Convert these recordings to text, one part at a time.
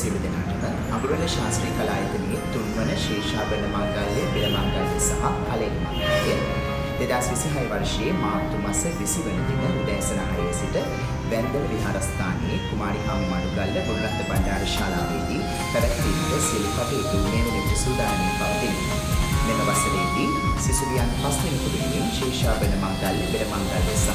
සියලු දෙනාටම අඟුරුල ශාස්ත්‍රීය කලායතනයේ තුන්වන ශේෂාභරණ මංගල්‍ය බෙල මංගල්‍ය සහ කලෙලි මංගල්‍ය 2026 වර්ෂයේ මාර්තු මාස 20 වන දින උදෑසන 6 සිට වැන්දල විහාරස්ථානයේ කුමාරිකාමි මඩුගල්ල ගුණරත්න බණ්ඩාර ශාලාවේදී පැවැත්වීමට සියලු කටයුතු මේ වෙනකොට සූදානම්ව පවතිනවා. මෙම වසරේදී සිසුවියන් 5 දෙනෙකු වෙනුවෙන් ශේෂාභරණ මංගල්‍ය බෙල මංගල්‍ය සහ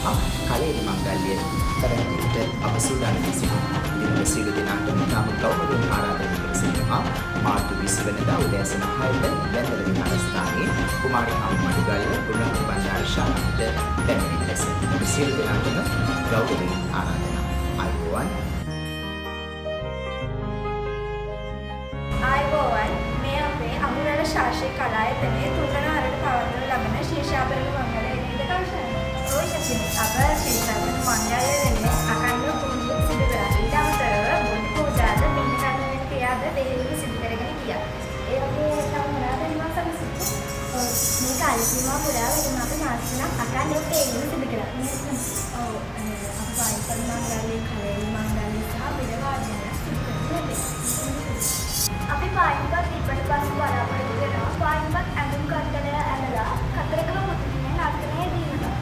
කලෙලි මංගල්‍ය පැවැත්වීමට අප සූදානම් සිටිනවා. දින සියලු දෙනාටම තාම ගෞරවයෙන් ආරාධනා කර සිටිනවා. මාර්තු 20 වෙනිදා උදෑසන 6ට වැන්දල විහාරස්ථානයේ කුමාරිකාමි මඩුගල්ල ගුණරත්න බණ්ඩාර ශාලාවට පැමිණෙන ලෙස අප සියලු දෙනාටම ගෞරවයෙන් ආරාධනා. ආයුබෝවන්. ආයුබෝවන්. මේ අපේ අඟුරුල ශාස්ත්‍රීය කලායතනයේ තුන්වන වරට පවත්වනු ලබන ශේෂාභරණ මංගල්‍ය නේද කවුෂන්? ඔව් ශකින්. අප ශේෂාභරණ මංගල්‍ය වෙන්නේ අකණ්ඩව පුහුණුවක් සිදු කරා. ඊට අමතරව බුද්ධ පූජාද පින් කර්මයන් ක්‍රියාද දෙවියන් සිදු කරගෙන ගියා. ඒ වගේ තව මොනවාද නිවන් සම්සිද්ධ? මේ කාලේ සීමා පුරා වෙන අපේ මාසයක් අකණ්ඩව තේරුම් සිදු කරා. ඔව් අප පායිපල් මංගල්‍ය කලෙලි මංගල්‍ය සහ බෙල වාදනය සිදු කරනවා. අපි පායිපත් ඉබ්බට පසු බලාපොරොත්තු වෙනවා. පායිපත් ඇඳුම් කන්දලය ඇඳලා කතරගම මුතුනේ නර්තනය දීලා.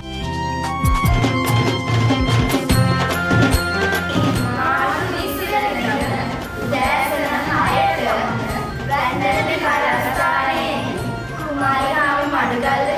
මාර්තු 20 වෙනිදා උදෑසන 6ට වැන්දල විහාරස්ථානයේ කුමාරිකාමි මඩුගල්ල